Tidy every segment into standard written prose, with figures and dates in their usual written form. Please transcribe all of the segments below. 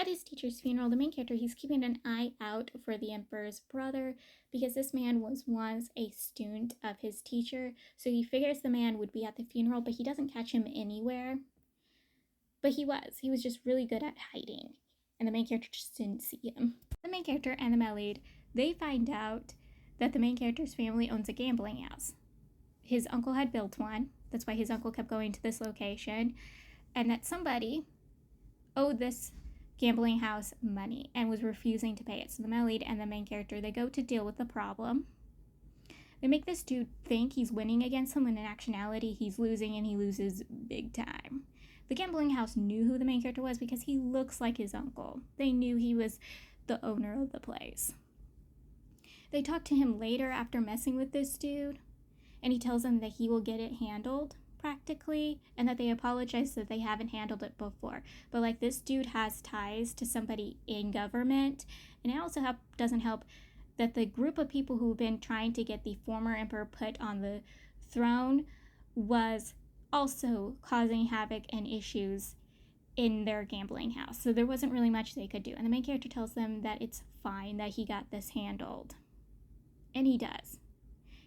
At his teacher's funeral, the main character, he's keeping an eye out for the emperor's brother because this man was once a student of his teacher. So he figures the man would be at the funeral, but he doesn't catch him anywhere. But he was just really good at hiding. And the main character just didn't see him. The main character and the male lead, they find out that the main character's family owns a gambling house. His uncle had built one. That's why his uncle kept going to this location. And that somebody owed this gambling house money and was refusing to pay it. So the male lead and the main character, they go to deal with the problem. They make this dude think he's winning against him when in actuality he's losing, and he loses big time. The gambling house knew who the main character was because he looks like his uncle. They knew he was the owner of the place. They talk to him later after messing with this dude, and he tells them that he will get it handled practically, and that they apologize that they haven't handled it before. But like, this dude has ties to somebody in government, and it also doesn't help that the group of people who've been trying to get the former emperor put on the throne was also causing havoc and issues in their gambling house. So there wasn't really much they could do. And the main character tells them that it's fine, that he got this handled. And he does.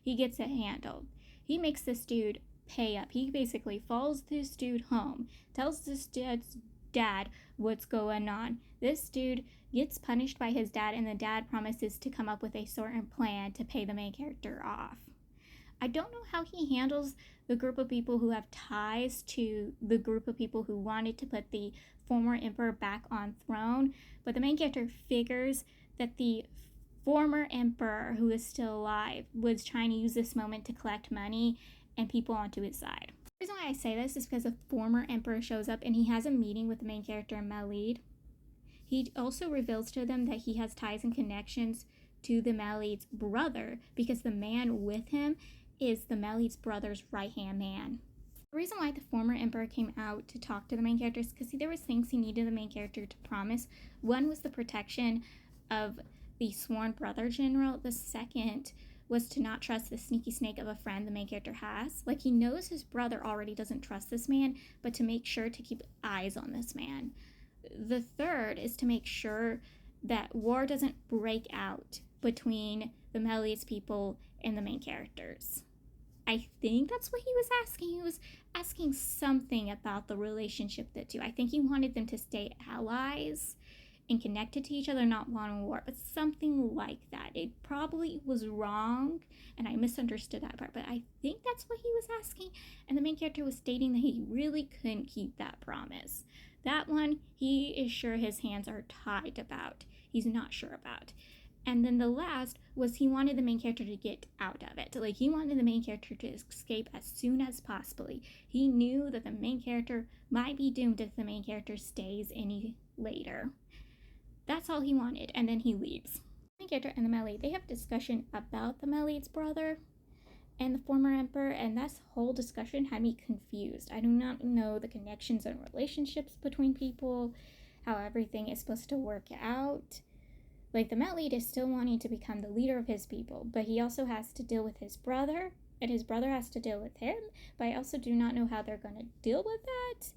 He gets it handled. He makes this dude pay up. He basically follows this dude home, tells this dude's dad what's going on. This dude gets punished by his dad, and the dad promises to come up with a certain plan to pay the main character off. I don't know how he handles the group of people who have ties to the group of people who wanted to put the former emperor back on throne, but the main character figures that the former emperor, who is still alive, was trying to use this moment to collect money and people onto his side. The reason why I say this is because the former emperor shows up and he has a meeting with the main character and Malid. He also reveals to them that he has ties and connections to the Malid's brother, because the man with him is the Malid's brother's right-hand man. The reason why the former emperor came out to talk to the main character is because there was things he needed the main character to promise. One was the protection of the sworn brother general. The second was to not trust the sneaky snake of a friend the main character has. Like, he knows his brother already doesn't trust this man, but to make sure to keep eyes on this man. The third is to make sure that war doesn't break out between the Malid's people and the main characters. I think that's what he was asking. He was asking something about the relationship the two. I think he wanted them to stay allies and connected to each other, not want war, but something like that. It probably was wrong, and I misunderstood that part, but I think that's what he was asking, and the main character was stating that he really couldn't keep that promise. That one, he is sure his hands are tied about. He's not sure about. And then the last was he wanted the main character to get out of it. Like, he wanted the main character to escape as soon as possible. He knew that the main character might be doomed if the main character stays any later. That's all he wanted, and then he leaves. The main character and the Malid, they have a discussion about the Malid's brother and the former emperor, and this whole discussion had me confused. I do not know the connections and relationships between people, how everything is supposed to work out. Like, the Malid is still wanting to become the leader of his people, but he also has to deal with his brother, and his brother has to deal with him, but I also do not know how they're going to deal with that.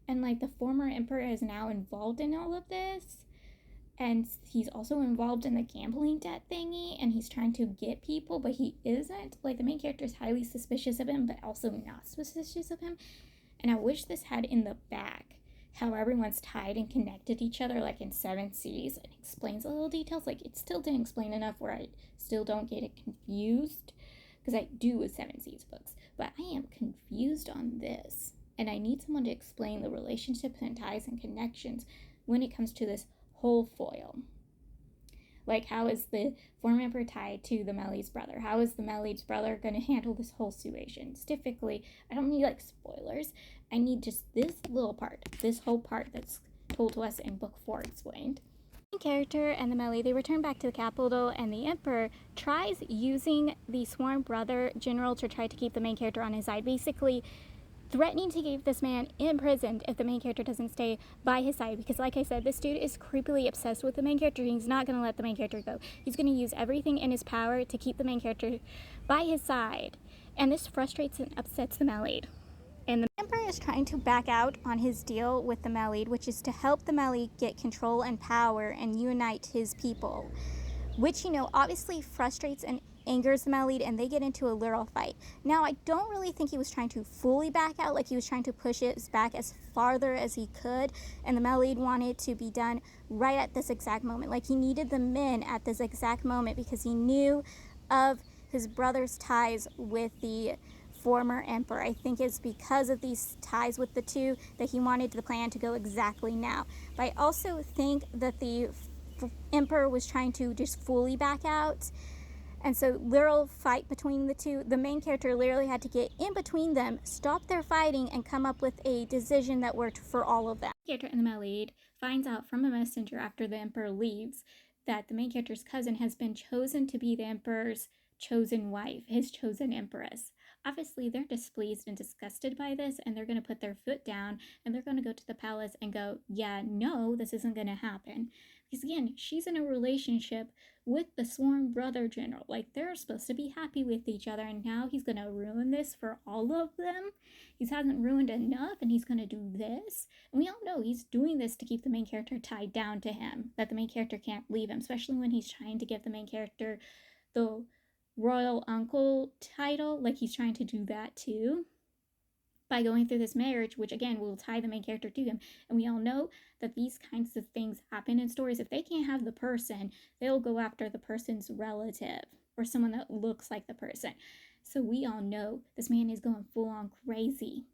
And, like, the former emperor is now involved in all of this, and he's also involved in the gambling debt thingy, and he's trying to get people, but he isn't. Like, the main character is highly suspicious of him, but also not suspicious of him. And I wish this had in the back how everyone's tied and connected to each other, like in 7 Seas. It explains a little details. Like, it still didn't explain enough where I still don't get it confused, because I do with 7 Seas books. But I am confused on this, and I need someone to explain the relationships and ties and connections when it comes to this whole foil. Like, how is the former emperor tied to the Malid's brother? How is the Malid's brother going to handle this whole situation? Specifically, I don't need, like, spoilers. I need just this little part, this whole part that's told to us in book 4 explained. The character and the Malid, they return back to the capital, and the emperor tries using the sworn brother general to try to keep the main character on his side, basically threatening to keep this man imprisoned if the main character doesn't stay by his side, because, like I said, this dude is creepily obsessed with the main character. He's not going to let the main character go. He's going to use everything in his power to keep the main character by his side, and this frustrates and upsets the Malid. And the emperor is trying to back out on his deal with the Melid, which is to help the Melid get control and power and unite his people, which, obviously frustrates and angers the Melid, and they get into a literal fight. Now, I don't really think he was trying to fully back out, like he was trying to push it back as farther as he could, and the Melid wanted to be done right at this exact moment. Like, he needed the men at this exact moment because he knew of his brother's ties with the former emperor. I think it's because of these ties with the two that he wanted the plan to go exactly now. But I also think that the emperor was trying to just fully back out, and so literal fight between the two, the main character literally had to get in between them, stop their fighting, and come up with a decision that worked for all of them. The character in the Melid finds out from a messenger after the emperor leaves that the main character's cousin has been chosen to be the emperor's chosen wife, his chosen empress. Obviously, they're displeased and disgusted by this, and they're going to put their foot down, and they're going to go to the palace and go, yeah, no, this isn't going to happen. Because again, she's in a relationship with the sworn brother general. Like, they're supposed to be happy with each other, and now he's going to ruin this for all of them. He hasn't ruined enough, and he's going to do this. And we all know he's doing this to keep the main character tied down to him, that the main character can't leave him, especially when he's trying to give the main character the royal uncle title. Like, he's trying to do that too by going through this marriage, which again will tie the main character to him. And we all know that these kinds of things happen in stories. If they can't have the person, they'll go after the person's relative or someone that looks like the person. So we all know this man is going full on crazy